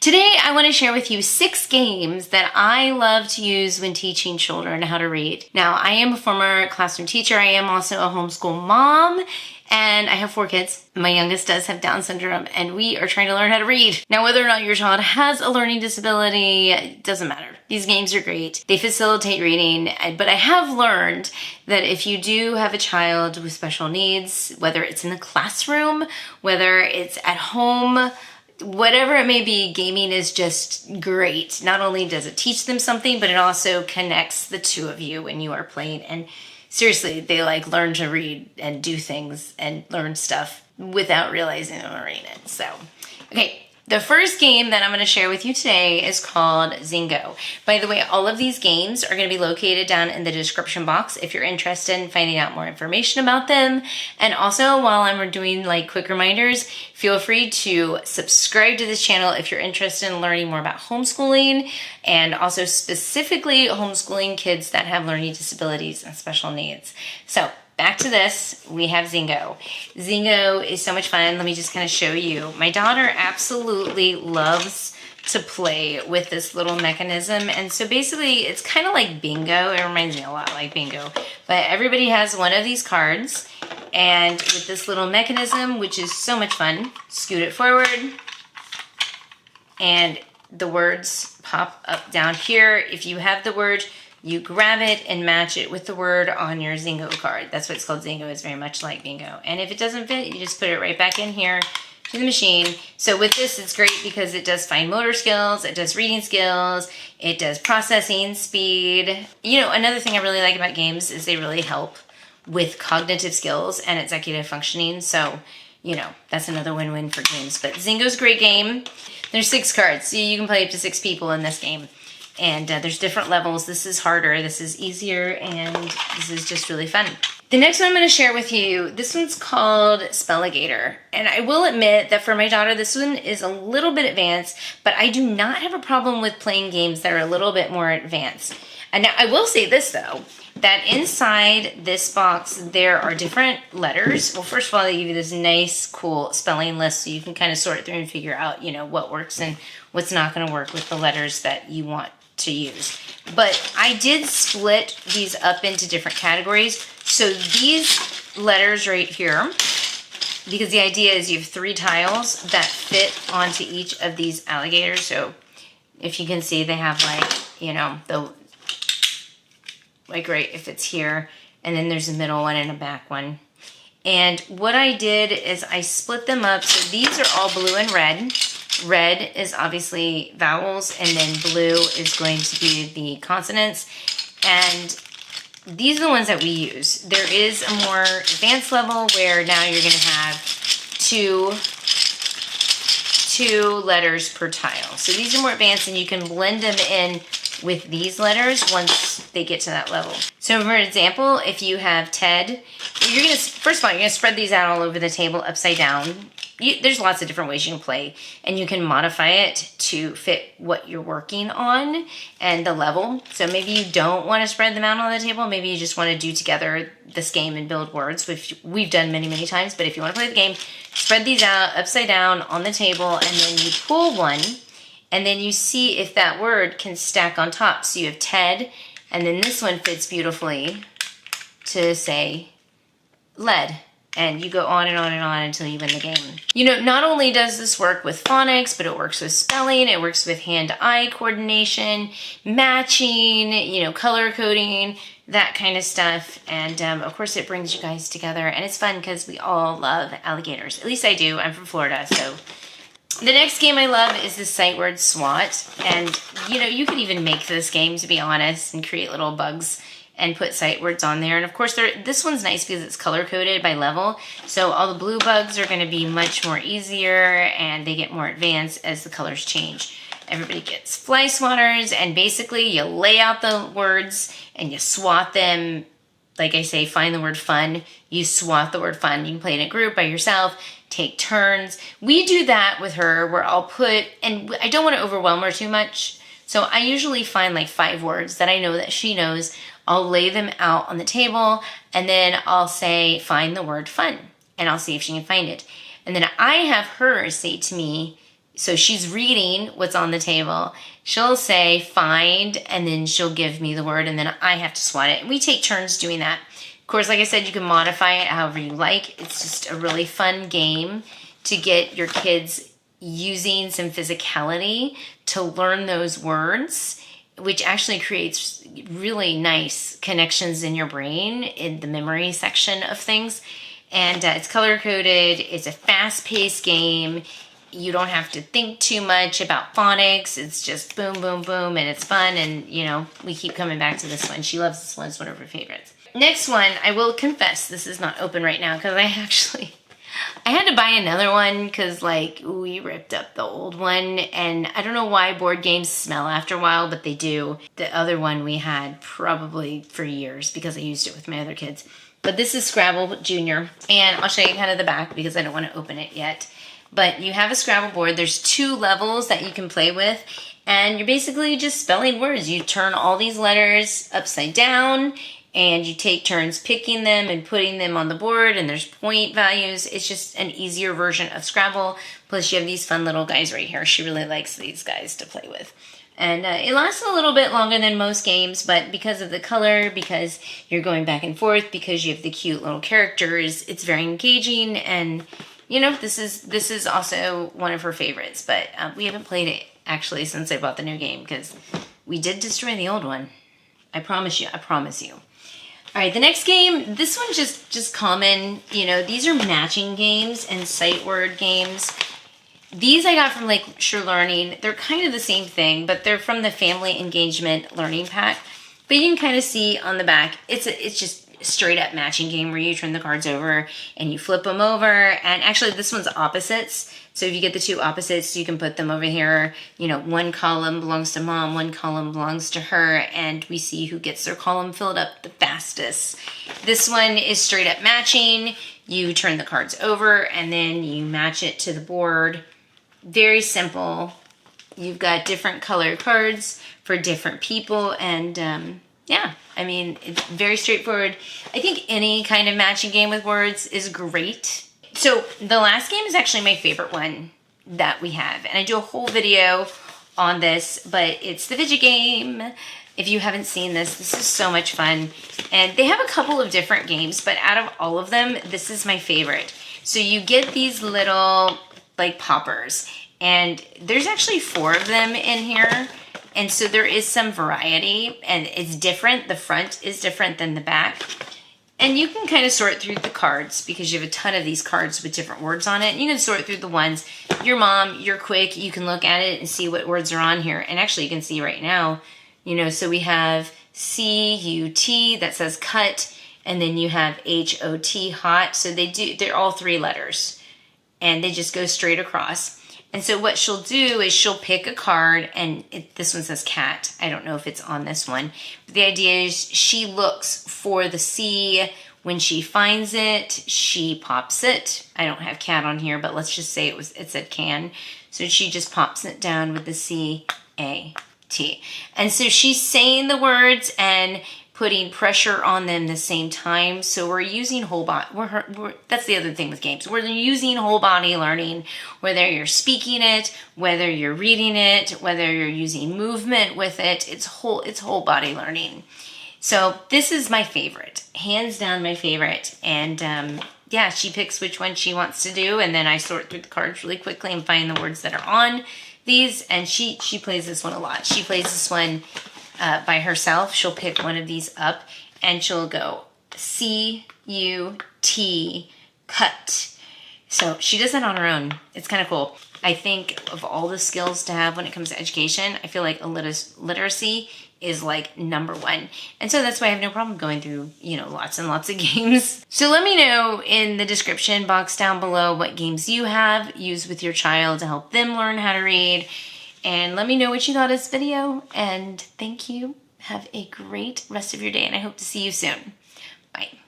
Today, I want to share with you 6 games that I love to use when teaching children how to read. Now, I am a former classroom teacher. I am also a homeschool mom, and I have 4 kids. My youngest does have Down syndrome, and we are trying to learn how to read. Now, whether or not your child has a learning disability, it doesn't matter. These games are great. They facilitate reading, but I have learned that if you do have a child with special needs, whether it's in the classroom, whether it's at home, whatever it may be, gaming is just great. Not only does it teach them something, but it also connects the two of you when you are playing. And seriously, they learn to read and do things and learn stuff without realizing they're learning it. So, okay. The first game that I'm going to share with you today is called Zingo. By the way, all of these games are going to be located down in the description box if you're interested in finding out more information about them. And also, while I'm doing quick reminders, feel free to subscribe to this channel if you're interested in learning more about homeschooling, and also specifically homeschooling kids that have learning disabilities and special needs. So, back to this, we have Zingo. Zingo is so much fun. Let me just kind of show you. My daughter absolutely loves to play with this little mechanism. And so basically, it's kind of like bingo. It reminds me a lot like bingo. But everybody has one of these cards. And with this little mechanism, which is so much fun, scoot it forward. And the words pop up down here. If you have the word, you grab it and match it with the word on your Zingo card. That's what it's called. Zingo is very much like bingo. And if it doesn't fit, you just put it right back in here to the machine. So with this, it's great because it does fine motor skills, it does reading skills, it does processing speed. You know, another thing I really like about games is they really help with cognitive skills and executive functioning. So, you know, that's another win-win for games. But Zingo's a great game. There's 6 cards, so you can play up to 6 people in this game. And there's different levels. This is harder, this is easier, and this is just really fun. The next one I'm going to share with you, this one's called Spelligator. And I will admit that for my daughter, this one is a little bit advanced, but I do not have a problem with playing games that are a little bit more advanced. And now I will say this though, that inside this box, there are different letters. Well, first of all, they give you this nice, cool spelling list so you can kind of sort through and figure out, you know, what works and what's not going to work with the letters that you want to use. But I did split these up into different categories. So these letters right here, because the idea is you have 3 tiles that fit onto each of these alligators. So if you can see, they have you know, right, if it's here, and then there's a middle one and a back one. And what I did is I split them up. So these are all blue and red. Red is obviously vowels, and then blue is going to be the consonants. And these are the ones that we use. There is a more advanced level where now you're going to have two letters per tile. So these are more advanced, and you can blend them in with these letters once they get to that level. So for example, if you have Ted, you're going to, first of all, you're going to spread these out all over the table upside down. There's lots of different ways you can play, and you can modify it to fit what you're working on and the level. So maybe you don't want to spread them out on the table. Maybe you just want to do together this game and build words, which we've done many, many times. But if you want to play the game, spread these out upside down on the table, and then you pull one, and then you see if that word can stack on top. So you have Ted, and then this one fits beautifully to say lead. And you go on and on and on until you win the game. You know, not only does this work with phonics, but it works with spelling, it works with hand-eye coordination, matching, you know, color coding, that kind of stuff. And of course it brings you guys together, and it's fun because we all love alligators. At least I do, I'm from Florida, so. The next game I love is the sight word Swat. And you know, you could even make this game, to be honest, and create little bugs and put sight words on there. And of course, this one's nice because it's color-coded by level. So all the blue bugs are going to be much more easier, and they get more advanced as the colors change. Everybody gets fly swatters, and basically you lay out the words and you swat them. Like I say, find the word fun. You swat the word fun. You can play in a group by yourself, take turns. We do that with her where I'll put, and I don't want to overwhelm her too much. So I usually find 5 words that I know that she knows. I'll lay them out on the table, and then I'll say, find the word fun, and I'll see if she can find it. And then I have her say to me, So she's reading what's on the table. She'll say find, and then she'll give me the word, and then I have to swat it. And we take turns doing that. Of course, like I said, you can modify it however you like. It's just a really fun game to get your kids using some physicality to learn those words, which actually creates really nice connections in your brain in the memory section of things. And it's color-coded. It's a fast-paced game. You don't have to think too much about phonics. It's just boom, boom, boom, and it's fun. And, you know, we keep coming back to this one. She loves this one. It's one of her favorites. Next one, I will confess, this is not open right now because I had to buy another one because, like, we ripped up the old one. And I don't know why board games smell after a while, but they do. The other one we had probably for years because I used it with my other kids. But this is Scrabble Junior. And I'll show you kind of the back because I don't want to open it yet. But you have a Scrabble board. There's 2 levels that you can play with. And you're basically just spelling words. You turn all these letters upside down. And you take turns picking them and putting them on the board. And there's point values. It's just an easier version of Scrabble. Plus you have these fun little guys right here. She really likes these guys to play with. And it lasts a little bit longer than most games, but because of the color, because you're going back and forth, because you have the cute little characters, it's very engaging. And, you know, this is also one of her favorites. But we haven't played it, actually, since I bought the new game, because we did destroy the old one. I promise you. I promise you. All right, the next game, this one's just common. You know, these are matching games and sight word games. These I got from Lakeshore Learning. They're kind of the same thing, but they're from the Family Engagement Learning Pack. But you can kind of see on the back, it's just a straight up matching game where you turn the cards over and you flip them over. And actually this one's opposites. So if you get the 2 opposites, you can put them over here. You know, one column belongs to mom, one column belongs to her, and we see who gets their column filled up the fastest. This one is straight up matching. You turn the cards over and then you match it to the board. Very simple. You've got different colored cards for different people, and yeah, I mean, it's very straightforward. I think any kind of matching game with words is great. So the last game is actually my favorite one that we have, and I do a whole video on this, but it's the Fidget Game. If you haven't seen this is so much fun. And they have a couple of different games, but out of all of them, this is my favorite. So you get these little like poppers, and there's actually 4 of them in here, and so there is some variety, and it's different. The front is different than the back, and you can kind of sort through the cards because you have a ton of these cards with different words on it. You can sort through the ones your mom, you're quick, you can look at it and see what words are on here. And actually you can see right now, you know, so we have C-U-T that says cut, and then you have H-O-T, hot. So they're all 3 letters. And they just go straight across. And so what she'll do is she'll pick a card, and this one says cat. I don't know if it's on this one. But the idea is she looks for the C. When she finds it, she pops it. I don't have cat on here, but let's just say it said can. So she just pops it down with the C-A-T. And so she's saying the words and putting pressure on them the same time. So we're using whole body. That's the other thing with games. We're using whole body learning, whether you're speaking it, whether you're reading it, whether you're using movement with it. It's whole body learning. So this is my favorite, hands down my favorite. And yeah, she picks which one she wants to do, and then I sort through the cards really quickly and find the words that are on these. And she plays this one a lot. She plays this one by herself. She'll pick one of these up and she'll go C-U-T, cut. So she does that on her own. It's kind of cool. I think of all the skills to have when it comes to education, I feel like literacy is like #1. And so that's why I have no problem going through, you know, lots and lots of games. So let me know in the description box down below what games you have used with your child to help them learn how to read. And let me know what you thought of this video. And thank you. Have a great rest of your day, and I hope to see you soon. Bye.